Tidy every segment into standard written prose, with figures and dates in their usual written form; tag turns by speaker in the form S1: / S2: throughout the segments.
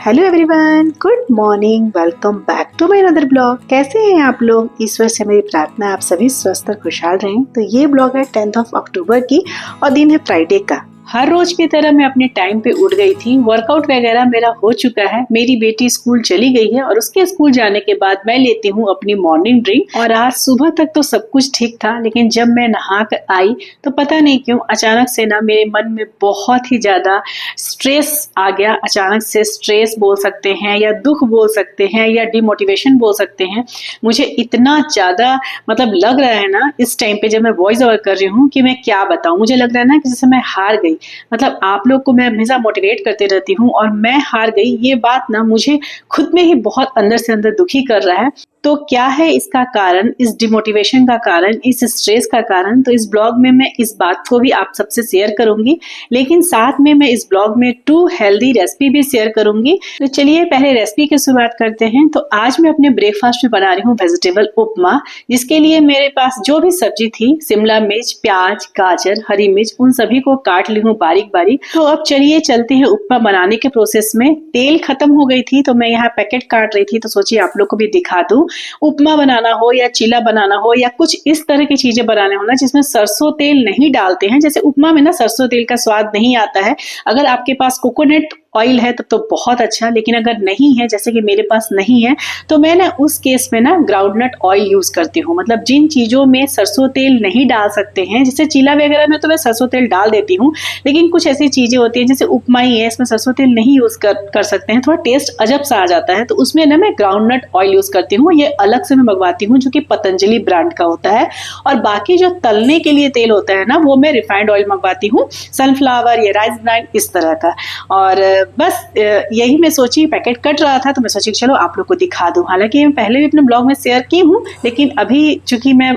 S1: Hello everyone, good morning, welcome back to my another blog. कैसे हैं आप लोग? ईश्वर से मेरी प्रार्थना है आप सभी स्वस्थ और खुशहाल रहें। तो ये ब्लॉग है 10 अक्टूबर की और दिन है फ्राइडे का। हर रोज की तरह मैं अपने टाइम पे उठ गई थी। वर्कआउट वगैरह मेरा हो चुका है। मेरी बेटी स्कूल चली गई है और उसके स्कूल जाने के बाद मैं लेती हूँ अपनी मॉर्निंग ड्रिंक। और आज सुबह तक तो सब कुछ ठीक था, लेकिन जब मैं नहा कर आई तो पता नहीं क्यों अचानक से ना मेरे मन में बहुत ही ज्यादा स्ट्रेस आ गया। अचानक से स्ट्रेस बोल सकते हैं या दुख बोल सकते हैं या डिमोटिवेशन बोल सकते हैं। मुझे इतना ज्यादा लग रहा है ना इस टाइम पे जब मैं वॉइस ओवर कर रही हूँ कि मैं क्या बताऊं। मुझे लग रहा है ना कि जैसे मैं हार गई। आप लोग को मैं हमेशा मोटिवेट करते रहती हूँ और मैं हार गई, ये बात ना मुझे खुद में ही बहुत अंदर से अंदर दुखी कर रहा है। तो क्या है इसका कारण, इस डिमोटिवेशन का कारण, इस स्ट्रेस का कारण? तो इस ब्लॉग में मैं इस बात को भी आप सबसे शेयर करूंगी, लेकिन साथ में मैं इस ब्लॉग में 2 हेल्दी रेसिपी भी शेयर करूंगी। तो चलिए पहले रेसिपी की शुरुआत करते हैं। तो आज मैं अपने ब्रेकफास्ट में बना रही हूँ वेजिटेबल उपमा, जिसके लिए मेरे पास जो भी सब्जी थी, शिमला मिर्च, प्याज, गाजर, हरी मिर्च, उन सभी को काट ली हूँ बारीक बारीक। तो अब चलिए चलते हैं उपमा बनाने के प्रोसेस में। तेल खत्म हो गई थी तो मैं यहाँ पैकेट काट रही थी, तो सोचिए आप लोग को भी दिखा दूं। उपमा बनाना हो या चीला बनाना हो या कुछ इस तरह की चीजें बनाने हो ना जिसमें सरसों तेल नहीं डालते हैं, जैसे उपमा में ना सरसों तेल का स्वाद नहीं आता है। अगर आपके पास कोकोनट ऑयल है तब तो बहुत अच्छा, लेकिन अगर नहीं है, जैसे कि मेरे पास नहीं है, तो मैं ना उस केस में ना ग्राउंडनट ऑयल यूज करती हूँ। जिन चीजों में सरसों तेल नहीं डाल सकते हैं, जैसे चीला वगैरह में तो मैं सरसों तेल डाल देती हूँ, लेकिन कुछ ऐसी चीजें होती हैं जैसे उपमा ही है, इसमें सरसों तेल नहीं यूज कर सकते हैं, थोड़ा टेस्ट अजब सा आ जाता है। तो उसमें ना मैं ग्राउंडनट ऑयल यूज करती हूँ। ये अलग से मैं मंगवाती हूँ जो कि पतंजलि ब्रांड का होता है। और बाकी जो तलने के लिए तेल होता है ना, वो मैं रिफाइंड ऑयल मंगवाती हूँ, सनफ्लावर या राइस ब्रांड इस तरह का। और बस यही मैं सोची, पैकेट कट रहा था तो मैं सोची चलो आप लोग को दिखा दूं। हालांकि मैं पहले भी अपने ब्लॉग में शेयर की हूँ, लेकिन अभी चूंकि मैं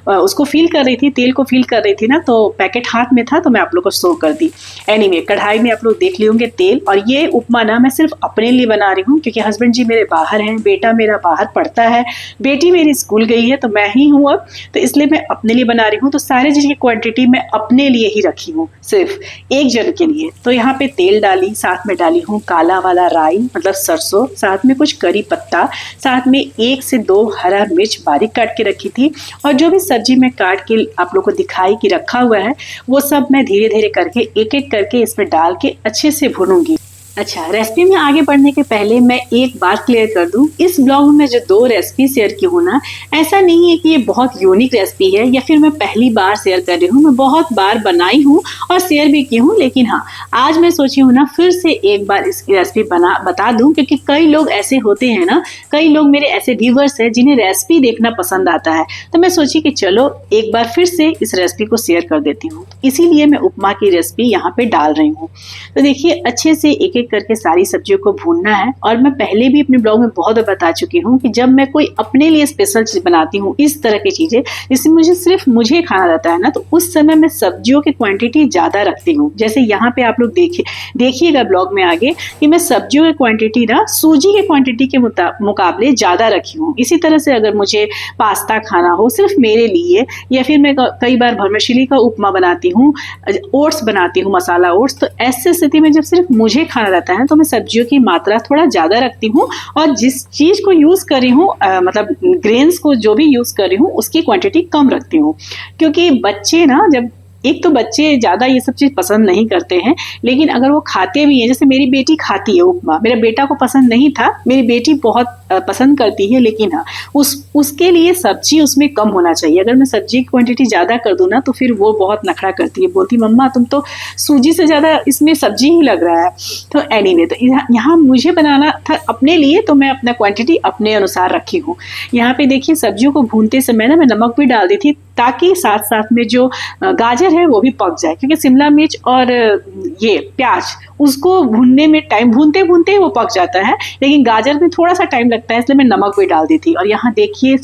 S1: उसको फील कर रही थी, तेल को फील कर रही थी ना, तो पैकेट हाथ में था तो मैं आप लोग को शो कर दी। एनीवे, कढ़ाई में आप लोग देख लिए होंगे तेल। और ये उपमा ना मैं सिर्फ अपने लिए बना रही हूँ, क्योंकि हस्बैंड जी मेरे बाहर हैं, बेटा मेरा बाहर पढ़ता है, बेटी मेरी स्कूल गई है, तो मैं ही हूँ अब, तो इसलिए मैं अपने लिए बना रही हूँ। तो सारे चीज की क्वांटिटी मैं अपने लिए ही रखी हूँ, सिर्फ एक जन के लिए। तो यहाँ पे तेल डाली, साथ में डाली हूँ काला वाला राई सरसों, साथ में कुछ करी पत्ता, साथ में 1 से 2 हरा मिर्च बारीक काट के रखी थी। और जो भी सब्जी मैं काट के आप लोग को दिखाई कि रखा हुआ है, वो सब मैं धीरे धीरे करके एक एक करके इसमें डाल के अच्छे से भूनूंगी। अच्छा, रेसिपी में आगे बढ़ने के पहले मैं एक बात क्लियर कर दूं। इस ब्लॉग में जो 2 रेसिपी शेयर की हूँ ना, ऐसा नहीं है कि ये बहुत यूनिक रेसिपी है या फिर मैं पहली बार शेयर कर रही हूँ। मैं बहुत बार बनाई हूँ और शेयर भी की हूँ, लेकिन हाँ, आज मैं सोची हूँ ना फिर से एक बार इसकी रेसिपी बता दूं, क्योंकि कई लोग ऐसे होते हैं ना, कई लोग मेरे ऐसे व्यूवर्स हैं जिन्हें रेसिपी देखना पसंद आता है। तो मैं सोची कि चलो एक बार फिर से इस रेसिपी को शेयर कर देती हूँ, इसीलिए मैं उपमा की रेसिपी यहाँ पे डाल रही हूँ। तो देखिए, अच्छे से एक करके सारी सब्जियों को भूनना है। और मैं पहले भी अपने ब्लॉग में बहुत बता चुकी हूँ कि जब मैं कोई अपने लिए स्पेशल चीज बनाती हूँ, इस तरह की चीजें जिससे सिर्फ मुझे खाना रहता है ना, तो उस समय मैं सब्जियों की क्वांटिटी ज्यादा रखती हूँ। जैसे यहाँ पे आप लोग देखिएगा ब्लॉग में आगे कि मैं सब्जियों की क्वांटिटी ना सूजी की क्वांटिटी के मुकाबले ज्यादा रखी हूँ। इसी तरह से अगर मुझे पास्ता खाना हो सिर्फ मेरे लिए, या फिर मैं कई बार भरमशीली का उपमा बनाती हूँ, ओट्स बनाती हूँ, मसाला ओट्स, तो ऐसी स्थिति में जब सिर्फ मुझे खाना रहता है तो मैं सब्जियों की मात्रा थोड़ा ज्यादा रखती हूँ। और जिस चीज को यूज कर रही हूँ, ग्रेन्स को जो भी यूज कर रही हूँ, उसकी क्वांटिटी कम रखती हूँ। क्योंकि बच्चे ना, जब एक तो बच्चे ज्यादा ये सब चीज पसंद नहीं करते हैं, लेकिन अगर वो खाते भी हैं, जैसे मेरी बेटी खाती है उपमा, मेरे बेटा को पसंद नहीं था, मेरी बेटी बहुत पसंद करती है, लेकिन हाँ, उसके लिए सब्जी उसमें कम होना चाहिए। अगर मैं सब्जी की क्वांटिटी ज्यादा कर दूं ना, तो फिर वो बहुत नखरा करती है, बोलती मम्मा तुम तो सूजी से ज्यादा इसमें सब्जी ही लग रहा है। तो एनीवे, तो यहाँ मुझे बनाना था अपने लिए, तो मैं अपना क्वांटिटी अपने अनुसार रखी हूँ। यहाँ पे देखिए, सब्जियों को भूनते समय ना मैं नमक भी डाल दी थी, ताकि साथ साथ में जो गाजर है वो भी पक जाए, क्योंकि शिमला मिर्च और ये प्याज, उसको भूनने में टाइम, भूनते भूनते वो पक जाता है, लेकिन गाजर में थोड़ा सा टाइम लगता है, इसलिए मैं नमक भी डाल दी थी। और यहाँ देखिए,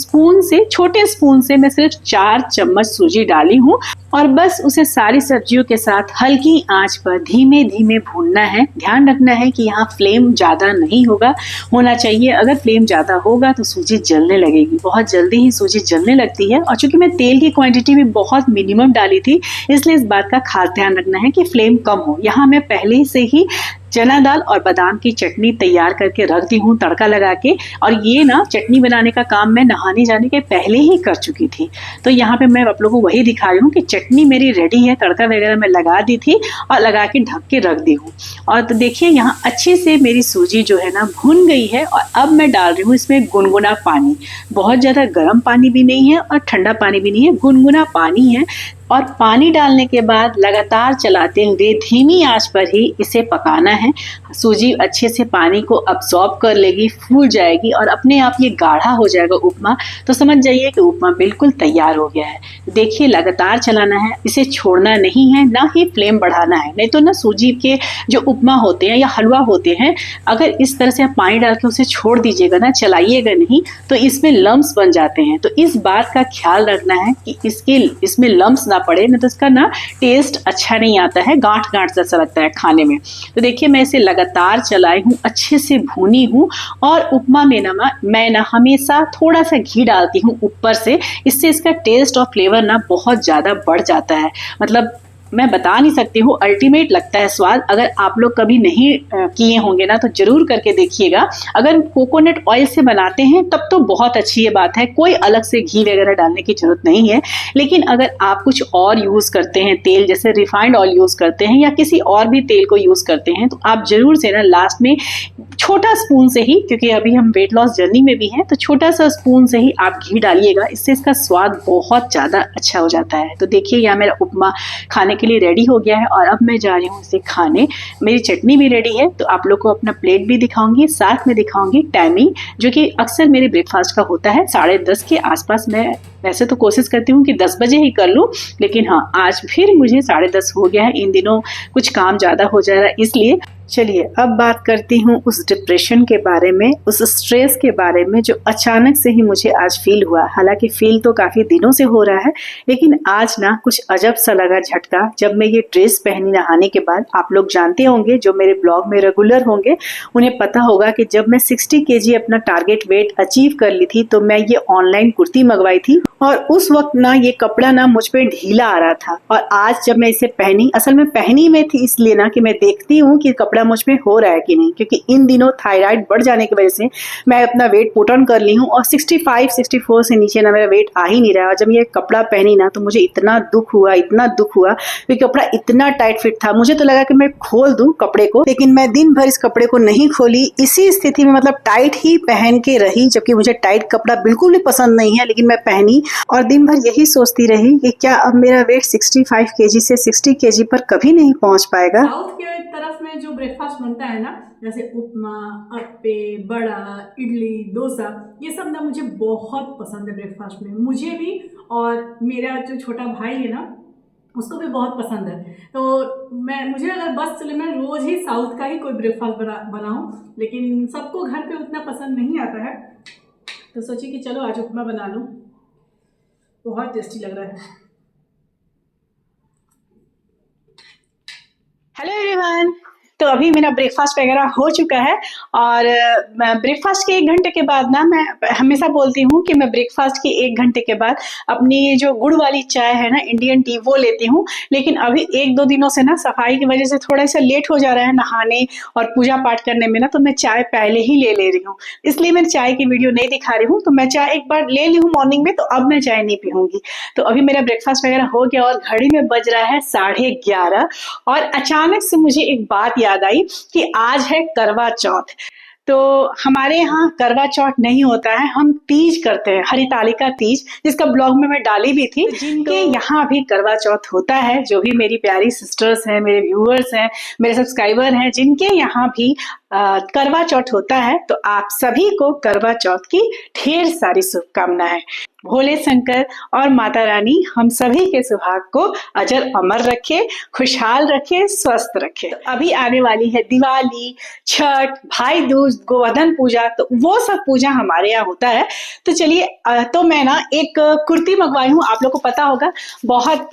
S1: छोटे स्पून से मैं सिर्फ 4 चम्मच सूजी डाली हूँ, और बस उसे सारी सब्जियों के साथ हल्की आंच पर धीमे धीमे भूनना है। ध्यान रखना है कि यहाँ फ्लेम ज्यादा नहीं होना चाहिए। अगर फ्लेम ज्यादा होगा तो सूजी जलने लगेगी, बहुत जल्दी ही सूजी जलने लगती है। और चूंकि मैं तेल की क्वांटिटी भी बहुत मिनिमम डाली थी, इसलिए इस बात का खास ध्यान रखना है कि फ्लेम कम हो। यहाँ मैं पहले से ही चना दाल और बादाम की चटनी तैयार करके रख दी हूँ तड़का लगा के। और ये ना चटनी बनाने का काम मैं नहाने जाने के पहले ही कर चुकी थी। तो यहाँ पे मैं आप लोगों को वही दिखा रही हूँ कि चटनी मेरी रेडी है, तड़का वगैरह मैं लगा दी थी और लगा के ढक के रख दी हूँ। और तो देखिए यहाँ अच्छे से मेरी सूजी जो है ना भुन गई है। और अब मैं डाल रही हूँ इसमें गुनगुना पानी। बहुत ज़्यादा गर्म पानी भी नहीं है और ठंडा पानी भी नहीं है, गुनगुना पानी है। और पानी डालने के बाद लगातार चलाते हुए धीमी आंच पर ही इसे पकाना है। सूजी अच्छे से पानी को अब्सॉर्ब कर लेगी, फूल जाएगी और अपने आप ये गाढ़ा हो जाएगा उपमा। तो समझ जाइए कि उपमा बिल्कुल तैयार हो गया है। देखिए लगातार चलाना है, इसे छोड़ना नहीं है, ना ही फ्लेम बढ़ाना है। नहीं तो ना सूजी के जो उपमा होते हैं या हलवा होते हैं, अगर इस तरह से आप पानी डाल के उसे छोड़ दीजिएगा ना, चलाइएगा नहीं, तो इसमें लम्स बन जाते हैं। तो इस बात का ख्याल रखना है कि इसमें लम्स ना पड़े, नहीं तो इसका ना टेस्ट अच्छा नहीं आता है, गांठ गांठ जैसा लगता है खाने में। तो देखिए मैं इसे लगातार चलाई हूँ, अच्छे से भूनी हूँ। और उपमा में ना मैं ना हमेशा थोड़ा सा घी डालती हूँ ऊपर से, इससे इसका टेस्ट और फ्लेवर ना बहुत ज़्यादा बढ़ जाता है। मतलब मैं बता नहीं सकती हूँ, अल्टीमेट लगता है स्वाद। अगर आप लोग कभी नहीं किए होंगे ना तो जरूर करके देखिएगा। अगर कोकोनट ऑयल से बनाते हैं तब तो बहुत अच्छी ये बात है, कोई अलग से घी वगैरह डालने की जरूरत नहीं है। लेकिन अगर आप कुछ और यूज करते हैं तेल, जैसे रिफाइंड ऑयल यूज करते हैं या किसी और भी तेल को यूज करते हैं, तो आप जरूर से ना लास्ट में छोटा स्पून से ही, क्योंकि अभी हम वेट लॉस जर्नी में भी हैं, तो छोटा सा स्पून से ही आप घी डालिएगा, इससे इसका स्वाद बहुत ज़्यादा अच्छा हो जाता है। तो देखिए यहाँ मेरा उपमा खाने के लिए रेडी हो गया है और अब मैं जा रही हूँ इसे खाने। मेरी चटनी भी रेडी है, तो आप लोग को अपना प्लेट भी दिखाऊंगी, साथ में दिखाऊंगी टाइमिंग, जो कि अक्सर मेरे ब्रेकफास्ट का होता है 10:30 के आसपास। मैं वैसे तो कोशिश करती हूँ कि 10 बजे ही कर लूँ, लेकिन हाँ आज फिर मुझे 10:30 हो गया है। इन दिनों कुछ काम ज़्यादा हो जा रहा है इसलिए। चलिए अब बात करती हूँ उस डिप्रेशन के बारे में, उस स्ट्रेस के बारे में जो अचानक से ही मुझे आज फील हुआ। हालांकि फील तो काफ़ी दिनों से हो रहा है, लेकिन आज ना कुछ अजब सा लगा झटका जब मैं ये ड्रेस पहनी नहाने के बाद। आप लोग जानते होंगे, जो मेरे ब्लॉग में रेगुलर होंगे उन्हें पता होगा कि जब मैं 60 kg अपना टारगेट वेट अचीव कर ली थी तो मैं ये ऑनलाइन कुर्ती मंगवाई थी। और उस वक्त ना ये कपड़ा ना मुझ पे ढीला आ रहा था। और आज जब मैं इसे पहनी, असल में पहनी में थी इसलिए ना कि मैं देखती हूँ कि कपड़ा मुझ पे हो रहा है कि नहीं, क्योंकि इन दिनों थायराइड बढ़ जाने की वजह से मैं अपना वेट पुट ऑन कर ली हूँ और 65-64 से नीचे ना मेरा वेट आ ही नहीं रहा है। और जब ये कपड़ा पहनी ना तो मुझे इतना दुख हुआ, इतना दुख हुआ, क्योंकि कपड़ा इतना टाइट फिट था। मुझे तो लगा कि मैं खोल दूं कपड़े को, लेकिन मैं दिन भर इस कपड़े को नहीं खोली, इसी स्थिति में मतलब टाइट ही पहन के रही, जबकि मुझे टाइट कपड़ा बिल्कुल भी पसंद नहीं है, लेकिन मैं पहनी और दिन भर यही सोचती रही कि क्या अब मेरा वेट 65 kg से 60 kg पर कभी नहीं पहुंच पाएगा।
S2: साउथ के तरफ में जो ब्रेकफास्ट बनता है ना, जैसे उपमा, अप्पे, बड़ा, इडली, डोसा, ये सब ना मुझे बहुत पसंद है ब्रेकफास्ट में, मुझे भी। और मेरा जो छोटा भाई है ना, उसको भी बहुत पसंद है। तो मुझे अगर बस चले, मैं रोज़ ही साउथ का ही कोई ब्रेकफास्ट बनाऊँ, लेकिन सबको घर पे उतना पसंद नहीं आता है। तो सोची कि चलो आज उपमा बना लूँ, बहुत टेस्टी लग रहा है।
S1: हेलो एवरीवन, तो अभी मेरा ब्रेकफास्ट वगैरह हो चुका है। और ब्रेकफास्ट के 1 घंटे के बाद ना, मैं हमेशा बोलती हूँ कि मैं ब्रेकफास्ट के 1 घंटे के बाद अपनी जो गुड़ वाली चाय है ना, इंडियन टी, वो लेती हूँ। लेकिन अभी 1-2 दिनों से ना सफाई की वजह से थोड़ा सा लेट हो जा रहा है नहाने और पूजा पाठ करने में ना, तो मैं चाय पहले ही ले रही हूँ, इसलिए मैं चाय की वीडियो नहीं दिखा रही हूँ। तो मैं चाय एक बार ले ली हूँ मॉर्निंग में, तो अब मैं चाय नहीं पीऊँगी। तो अभी मेरा ब्रेकफास्ट वगैरह हो गया और घड़ी में बज रहा है 11:30। और अचानक से मुझे एक बात याद आई कि आज है करवा चौथ। तो हमारे यहाँ करवा चौथ नहीं होता है, हम तीज करते हैं, हरितालिका तीज, जिसका ब्लॉग में मैं डाली भी थी। जिनके यहाँ भी करवा चौथ होता है, जो भी मेरी प्यारी सिस्टर्स हैं, मेरे व्यूअर्स हैं, मेरे सब्सक्राइबर हैं, जिनके यहाँ भी करवा चौथ होता है, तो आप सभी को करवा चौथ की ढेर सारी शुभकामनाएं। भोले शंकर और माता रानी हम सभी के सुहाग को अजर अमर रखे, खुशहाल रखे, स्वस्थ रखे। तो अभी आने वाली है दिवाली, छठ, भाई दूज, गोवर्धन पूजा, तो वो सब पूजा हमारे यहाँ होता है। तो चलिए, तो मैं ना एक कुर्ती मंगवाई हूँ, आप लोग को पता होगा, बहुत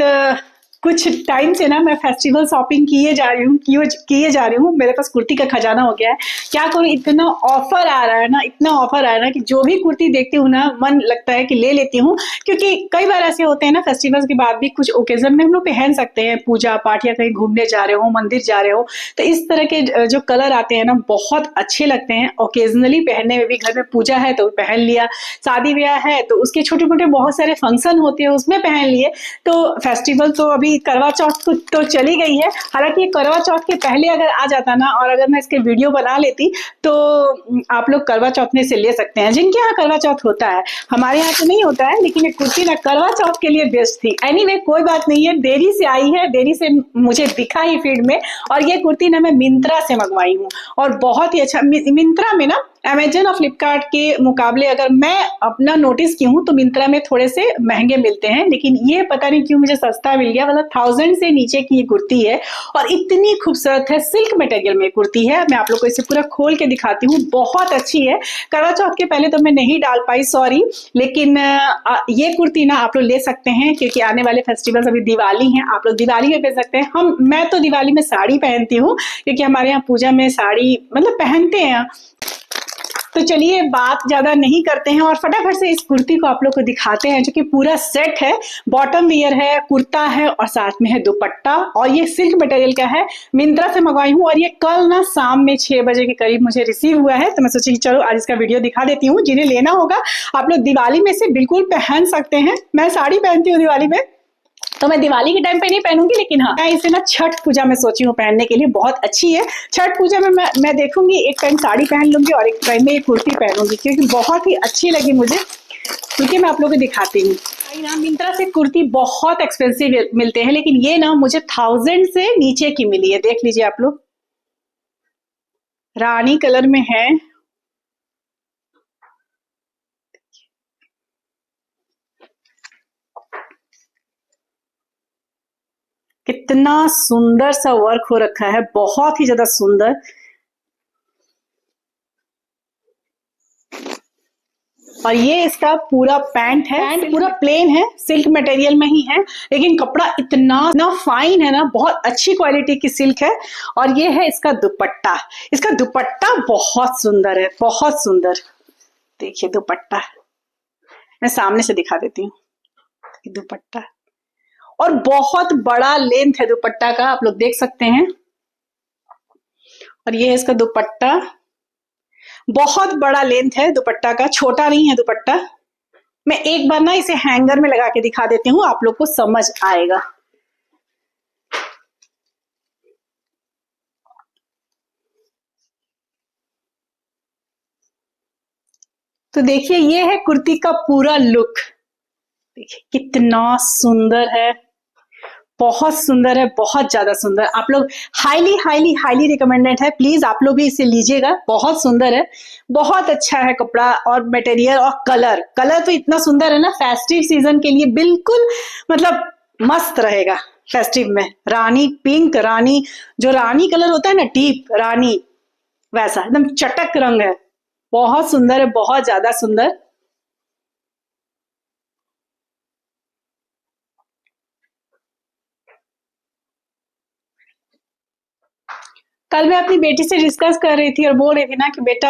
S1: कुछ टाइम से ना मैं फेस्टिवल शॉपिंग किए जा रही हूँ। मेरे पास कुर्ती का खजाना हो गया है। क्या करूँ, इतना ऑफर आ रहा है ना, इतना ऑफर आ रहा है कि जो भी कुर्ती देखती हूँ ना मन लगता है कि ले लेती हूँ। क्योंकि कई बार ऐसे होते हैं ना, फेस्टिवल्स के बाद भी कुछ ओकेजन में हम लोग पहन सकते हैं, पूजा पाठ या कहीं घूमने जा रहे हो, मंदिर जा रहे हो, तो इस तरह के जो कलर आते हैं ना बहुत अच्छे लगते हैं। ओकेजनली पहनने में भी, घर में पूजा है तो पहन लिया, शादी ब्याह है तो उसके छोटे मोटे बहुत सारे फंक्शन होते हैं उसमें पहन लिए। तो फेस्टिवल तो अभी करवा चौथ तो चली गई है। हालांकि ये करवा चौथ के पहले अगर आ जाता ना और अगर मैं इसके वीडियो बना लेती तो आप लोग करवा चौथ में से ले सकते हैं, जिनके यहाँ करवा चौथ होता है। हमारे यहाँ तो नहीं होता है, लेकिन ये कुर्ती ना करवा चौथ के लिए बेस्ट थी। एनीवे कोई बात नहीं है, देरी से आई है, देरी से मुझे दिखा ही फीड में। और ये कुर्ती ना मैं मिंत्रा से मंगवाई हूँ और बहुत ही अच्छा। मिंत्रा में ना अमेजन और फ्लिपकार्ट के मुकाबले अगर मैं अपना नोटिस की हूँ तो मिंत्रा में थोड़े से महंगे मिलते हैं, लेकिन ये पता नहीं क्यों मुझे सस्ता मिल गया। मतलब 1000 से नीचे की ये कुर्ती है और इतनी खूबसूरत है, सिल्क मटेरियल में कुर्ती है। मैं आप लोग को इसे पूरा खोल के दिखाती हूँ, बहुत अच्छी है। करवा चौथ के पहले तो मैं नहीं डाल पाई, सॉरी, लेकिन ये कुर्ती ना आप लोग ले सकते हैं क्योंकि आने वाले फेस्टिवल्स अभी दिवाली हैं, आप लोग दिवाली में पहन सकते हैं। मैं तो दिवाली में साड़ी पहनती हूँ क्योंकि हमारे यहाँ पूजा में साड़ी मतलब पहनते हैं। तो चलिए बात ज्यादा नहीं करते हैं और फटाफट से इस कुर्ती को आप लोग को दिखाते हैं, जो कि पूरा सेट है। बॉटम वियर है, कुर्ता है और साथ में है दुपट्टा, और ये सिल्क मटेरियल का है। मिंत्रा से मंगवाई हूँ और ये कल ना शाम में 6 बजे के करीब मुझे रिसीव हुआ है। तो मैं सोची चलो आज इसका वीडियो दिखा देती हूँ। जिन्हें लेना होगा आप लोग दिवाली में से बिल्कुल पहन सकते हैं। मैं साड़ी पहनती हूँ दिवाली में, तो मैं दिवाली के टाइम पे नहीं पहनूंगी, लेकिन हाँ मैं इसे ना छठ पूजा में सोची हूँ पहनने के लिए, बहुत अच्छी है। छठ पूजा में मैं देखूंगी, एक टाइम साड़ी पहन लूंगी और एक टाइम में ये कुर्ती पहनूंगी क्योंकि बहुत ही अच्छी लगी मुझे। क्योंकि मैं आप लोगों को दिखाती हूँ ना, मिंत्रा से कुर्ती बहुत एक्सपेंसिव मिलते हैं, लेकिन ये ना मुझे 1000 से नीचे की मिली है। देख लीजिए आप लोग, रानी कलर में है। कितना सुंदर सा वर्क हो रखा है, बहुत ही ज्यादा सुंदर। और ये इसका पूरा पैंट है, पैंट पूरा प्लेन है, सिल्क मटेरियल में ही है, लेकिन कपड़ा इतना फाइन है ना, बहुत अच्छी क्वालिटी की सिल्क है। और ये है इसका दुपट्टा। इसका दुपट्टा बहुत सुंदर है, बहुत सुंदर। देखिए दुपट्टा, मैं सामने से दिखा देती हूँ दुपट्टा, और बहुत बड़ा लेंथ है दुपट्टा का, आप लोग देख सकते हैं। और ये है इसका दुपट्टा, बहुत बड़ा लेंथ है दुपट्टा का, छोटा नहीं है दुपट्टा। मैं एक बार ना इसे हैंगर में लगा के दिखा देती हूँ, आप लोग को समझ आएगा। तो देखिए ये है कुर्ती का पूरा लुक, देखिए कितना सुंदर है, बहुत सुंदर है, बहुत ज्यादा सुंदर। आप लोग हाईली हाईली हाईली रिकमेंडेड है, प्लीज आप लोग भी इसे लीजिएगा, बहुत सुंदर है, बहुत अच्छा है कपड़ा और मटेरियल और कलर तो इतना सुंदर है ना, फेस्टिव सीजन के लिए बिल्कुल मतलब मस्त रहेगा। फेस्टिव में रानी पिंक, रानी जो रानी कलर होता है ना, डीप रानी, वैसा एकदम चटक रंग है, बहुत सुंदर है, बहुत ज्यादा सुंदर। कल मैं अपनी बेटी से डिस्कस कर रही थी और बोल रही थी ना कि बेटा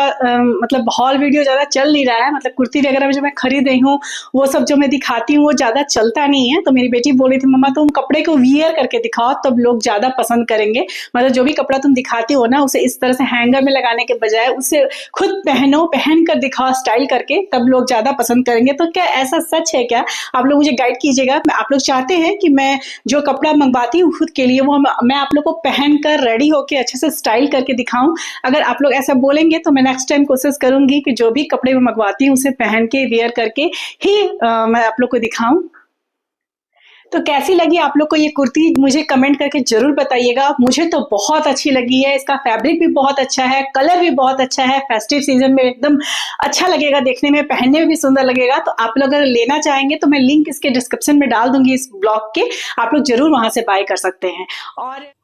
S1: मतलब हॉल वीडियो ज्यादा चल नहीं रहा है, मतलब कुर्ती वगैरह जो मैं खरीद रही हूँ वो सब जो मैं दिखाती हूँ वो ज्यादा चलता नहीं है। तो मेरी बेटी बोल रही थी मम्मा तुम कपड़े को वियर करके दिखाओ तब लोग ज्यादा पसंद करेंगे, मतलब जो भी कपड़ा तुम दिखाती हो ना उसे इस तरह से हैंगर में लगाने के बजाय उसे खुद पहनो, पहन कर दिखाओ स्टाइल करके, तब लोग ज्यादा पसंद करेंगे। तो क्या ऐसा सच है क्या? आप लोग मुझे गाइड कीजिएगा। आप लोग चाहते हैं कि मैं जो कपड़ा मंगवाती हूँ खुद के लिए वो मैं आप लोग को पहन कर रेडी होके अच्छे से स्टाइल करके दिखाऊं? अगर आप लोग ऐसा बोलेंगे तो मैं नेक्स्ट टाइम कोशिश करूंगी कि जो भी कपड़े मैं मंगवाती हूँ उसे पहन के वियर करके ही मैं आप लोग को दिखाऊं। तो कैसी लगी आप लोग को ये कुर्ती मुझे कमेंट करके जरूर बताइएगा। मुझे तो बहुत अच्छी लगी है, इसका फैब्रिक भी बहुत अच्छा है, कलर भी बहुत अच्छा है, फेस्टिव सीजन में एकदम अच्छा लगेगा देखने में, पहनने में भी सुंदर लगेगा। तो आप लोग अगर लेना चाहेंगे तो मैं लिंक इसके डिस्क्रिप्शन में डाल दूंगी इस ब्लॉग के, आप लोग जरूर वहां से बाय कर सकते हैं।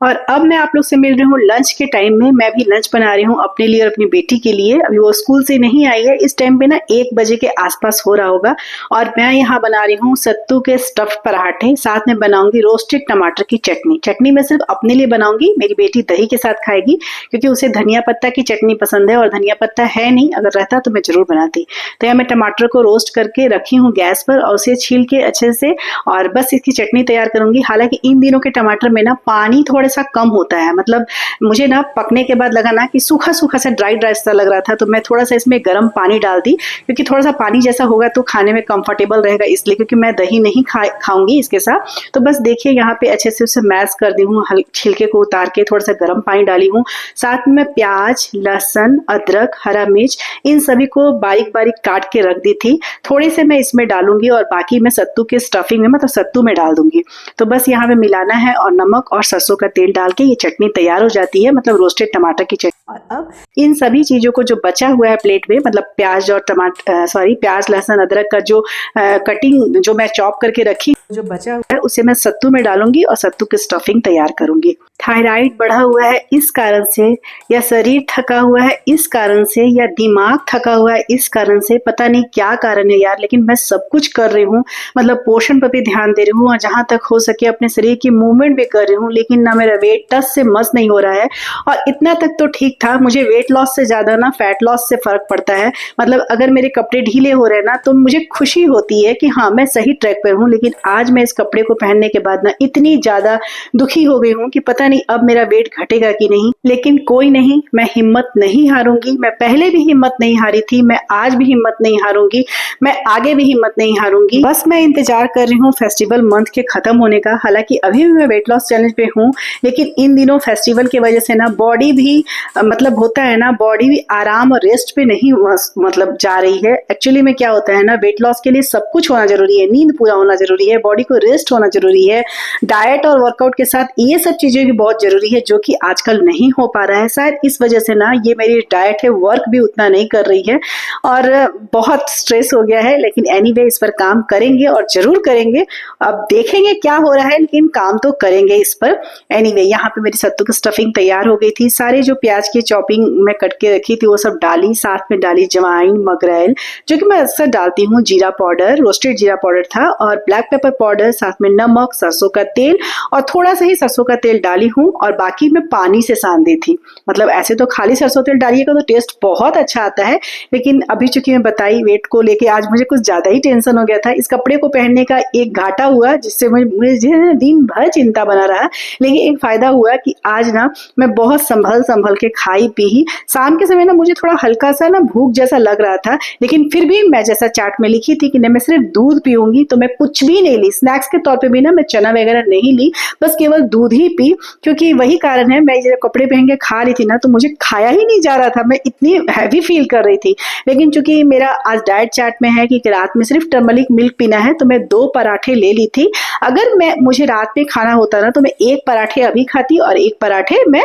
S1: और अब मैं आप लोग से मिल रही हूँ लंच के टाइम में। मैं भी लंच बना रही हूँ अपने लिए और अपनी बेटी के लिए। अभी वो स्कूल से नहीं आई है, इस टाइम पे ना 1 बजे के आसपास हो रहा होगा। और मैं यहाँ बना रही हूँ सत्तू के स्टफ पराठे। में साथ में बनाऊंगी रोस्टेड टमाटर की चटनी। चटनी मैं सिर्फ अपने लिए बनाऊंगी, मेरी बेटी दही के साथ खाएगी क्योंकि उसे धनिया पत्ता की चटनी पसंद है और धनिया पत्ता है नहीं, अगर रहता तो मैं जरूर बनाती। तो यहाँ मैं टमाटर को रोस्ट करके रखी हूँ गैस पर और उसे छील के अच्छे से और बस इसकी चटनी तैयार करूंगी। हालांकि इन दिनों के टमाटर में ना पानी थोड़ा सा कम होता है, मतलब मुझे ना पकने के बाद लगा ना कि सूखा सूखा सा ड्राई ड्राई सा लग रहा था, तो मैं थोड़ा सा इसमें गर्म पानी डाल दी क्योंकि थोड़ा सा पानी जैसा होगा तो खाने में कंफर्टेबल रहेगा, इसलिए क्योंकि मैं दही नहीं खाऊंगी इसके साथ। तो बस देखिए यहाँ पे अच्छे से उसे मैश कर दी हूँ, छिलके को उतार के थोड़ा सा गर्म पानी डाली हूँ। साथ में प्याज, लहसुन, अदरक, हरा मिर्च इन सभी को बारीक बारीक काट के रख दी थी। थोड़े से मैं इसमें डालूंगी और बाकी मैं सत्तू के स्टफिंग में मतलब सत्तू में डाल दूंगी। तो बस यहाँ पे मिलाना है और नमक और सरसों का तेल डाल के ये चटनी तैयार हो जाती है, मतलब रोस्टेड टमाटर की चटनी। और अब इन सभी चीजों को जो बचा हुआ है प्लेट में, मतलब प्याज और प्याज, लहसुन, अदरक का जो कटिंग जो मैं चॉप करके रखी, जो बचा हुआ है उसे मैं सत्तू में डालूंगी और सत्तू की स्टफिंग तैयार करूंगी। थायराइड बढ़ा हुआ है इस कारण से, या शरीर थका हुआ है इस कारण से, या दिमाग थका हुआ है इस कारण से, पता नहीं क्या कारण है यार, लेकिन मैं सब कुछ कर रही हूँ, मतलब पोषण पर भी ध्यान दे रही हूँ और जहां तक हो सके अपने शरीर की मूवमेंट भी कर रही हूँ, लेकिन ना मेरा वेट टस से मस नहीं हो रहा है। और इतना तक तो ठीक था, मुझे वेट लॉस से ज्यादा ना फैट लॉस से फर्क पड़ता है। मतलब अगर मेरे कपड़े ढीले हो रहे हैं ना तो मुझे खुशी होती है कि हाँ मैं सही ट्रैक पर हूँ, लेकिन आज मैं इस कपड़े को पहनने के बाद ना इतनी ज्यादा दुखी हो गई हूँ कि पता नहीं अब मेरा वेट घटेगा कि नहीं। लेकिन कोई नहीं, मैं हिम्मत नहीं हारूंगी। मैं पहले भी हिम्मत नहीं हारी थी, मैं आज भी हिम्मत नहीं हारूंगी, मैं आगे भी हिम्मत नहीं हारूंगी। बस मैं इंतजार कर रही हूँ फेस्टिवल मंथ के खत्म होने का। हालांकि अभी भी मैं वेट लॉस चैलेंज पे हूँ, लेकिन इन दिनों फेस्टिवल की वजह से ना बॉडी भी मतलब होता है ना, बॉडी भी आराम और रेस्ट पे नहीं मतलब जा रही है। एक्चुअली में क्या होता है ना, वेट लॉस के लिए सब कुछ होना जरूरी है, नींद पूरा होना जरूरी है, बॉडी को रेस्ट होना जरूरी है, डाइट और वर्कआउट के साथ ये सब चीजें भी बहुत जरूरी है, जो कि आजकल नहीं हो पा रहा है। शायद इस वजह से ना ये मेरी डाइट है वर्क भी उतना नहीं कर रही है और बहुत स्ट्रेस हो गया है। लेकिन एनीवे इस पर काम करेंगे और जरूर करेंगे। अब देखेंगे क्या हो रहा है, लेकिन काम तो करेंगे इस पर। एनीवे यहाँ पे मेरी सत्तू की स्टफिंग तैयार हो गई थी। सारे जो प्याज की चॉपिंग मैं कट के रखी थी वो सब डाली, साथ में डाली जवाइन, मगरेल जो कि मैं अक्सर डालती हूँ, जीरा पाउडर, रोस्टेड जीरा पाउडर था, और ब्लैक पेपर पाउडर, साथ में नमक, सरसों का तेल और थोड़ा सा ही सरसों का तेल डाली हूँ और बाकी मैं पानी से सान दी थी। मतलब ऐसे तो खाली सरसों तेल डालिएगा तो टेस्ट बहुत अच्छा आता है, लेकिन अभी चूंकि मैं बताई वेट को लेके आज मुझे कुछ ज्यादा ही टेंशन हो गया था। इस कपड़े को पहनने का एक घाटा हुआ जिससे मुझे दिन भर चिंता बना रहा, लेकिन एक फायदा हुआ कि आज ना मैं बहुत संभल के खाई पी। शाम के समय ना मुझे थोड़ा हल्का सा ना भूख जैसा लग रहा था, लेकिन फिर भी मैं जैसा चार्ट में लिखी थी कि मैं सिर्फ दूध पीऊंगी, तो मैं कुछ भी नहीं ली। स्नैक्स के तौर पे भी ना मैं चना वगैरह नहीं ली, बस केवल दूध ही पी, क्योंकि वही कारण है मैं जब कपड़े पहन के खा रही थी ना तो मुझे खाया ही नहीं जा रहा था, मैं इतनी हैवी फील कर रही थी। लेकिन चूंकि मेरा आज डाइट चार्ट में है कि रात में सिर्फ टर्मरिक मिल्क पीना है, तो मैं 2 पराठे ले ली थी। अगर मुझे रात में खाना होता ना तो मैं 1 पराठे अभी खाती और 1 पराठे मैं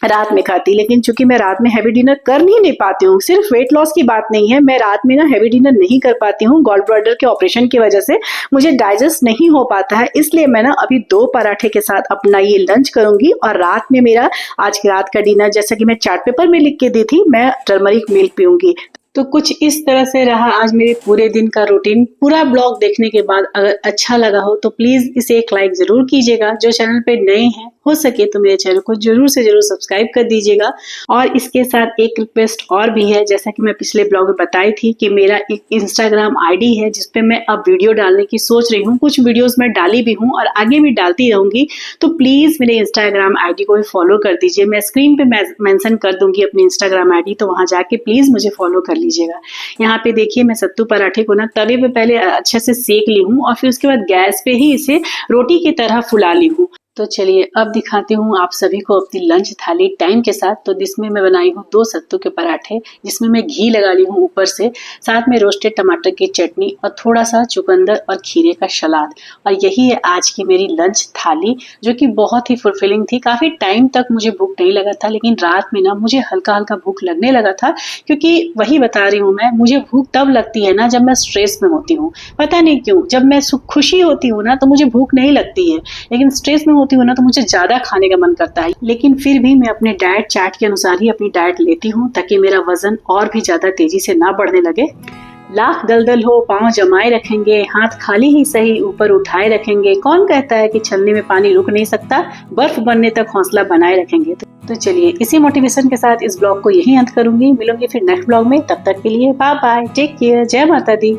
S1: रात में खाती। लेकिन चूंकि मैं रात में हैवी डिनर कर नहीं पाती हूँ, सिर्फ वेट लॉस की बात नहीं है, मैं रात में ना हैवी डिनर नहीं कर पाती हूँ, गॉल ब्लैडर के ऑपरेशन की वजह से मुझे डाइजेस्ट नहीं हो पाता है, इसलिए मैं ना अभी 2 पराठे के साथ अपना ये लंच करूंगी। और रात में मेरा आज की रात का डिनर, जैसा कि मैं चार्ट पेपर में लिख के दी थी, मैं टर्मरिक मिल्क पीऊंगी। तो कुछ इस तरह से रहा आज मेरे पूरे दिन का रूटीन। पूरा ब्लॉग देखने के बाद अगर अच्छा लगा हो तो प्लीज इसे एक लाइक जरूर कीजिएगा। जो चैनल पे नए हैं हो सके तो मेरे चैनल को जरूर से जरूर सब्सक्राइब कर दीजिएगा। और इसके साथ एक रिक्वेस्ट और भी है, जैसा कि मैं पिछले ब्लॉग में बताई थी कि मेरा एक इंस्टाग्राम आईडी है जिसपे मैं अब वीडियो डालने की सोच रही हूँ। कुछ वीडियोस मैं डाली भी हूँ और आगे भी डालती रहूंगी, तो प्लीज मेरे इंस्टाग्राम आईडी को भी फॉलो कर दीजिए। मैं स्क्रीन पे मेंशन कर दूंगी अपनी इंस्टाग्राम आईडी, तो वहां जाके प्लीज मुझे फॉलो कर लीजिएगा। यहाँ पे देखिए मैं सत्तू पराठे को ना तवे पे पहले अच्छे से सेक ली हूँ और फिर उसके बाद गैस पे ही इसे रोटी की तरह फुला ली हूँ। तो चलिए अब दिखाती हूँ आप सभी को अपनी लंच थाली टाइम के साथ। तो जिसमें मैं बनाई हूँ 2 सत्तू के पराठे, जिसमें मैं घी लगा ली हूँ ऊपर से, साथ में रोस्टेड टमाटर की चटनी और थोड़ा सा चुकंदर और खीरे का सलाद। और यही है आज की मेरी लंच थाली, जो कि बहुत ही फुलफिलिंग थी। काफी टाइम तक मुझे भूख नहीं लगा था, लेकिन रात में ना मुझे हल्का हल्का भूख लगने लगा था, क्योंकि वही बता रही हूँ मैं, मुझे भूख तब लगती है ना जब मैं स्ट्रेस में होती हूँ। पता नहीं क्यों, जब मैं खुशी होती हूँ ना तो मुझे भूख नहीं लगती है, लेकिन स्ट्रेस में होती हूँ ना तो मुझे ज्यादा खाने का मन करता है। लेकिन फिर भी मैं अपने डाइट चार्ट के अनुसार ही अपनी डाइट लेती हूँ, ताकि मेरा वजन और भी ज्यादा तेजी से ना बढ़ने लगे। लाख दलदल हो पांव जमाए रखेंगे, हाथ खाली ही सही ऊपर उठाए रखेंगे। कौन कहता है कि छलनी में पानी रुक नहीं सकता, बर्फ बनने तक हौसला बनाए रखेंगे। तो चलिए इसी मोटिवेशन के साथ इस ब्लॉग को यही अंत करूंगी। मिलूंगी फिर नेक्स्ट ब्लॉग में, तब तक के लिए बाय बाय, टेक केयर, जय माता दी।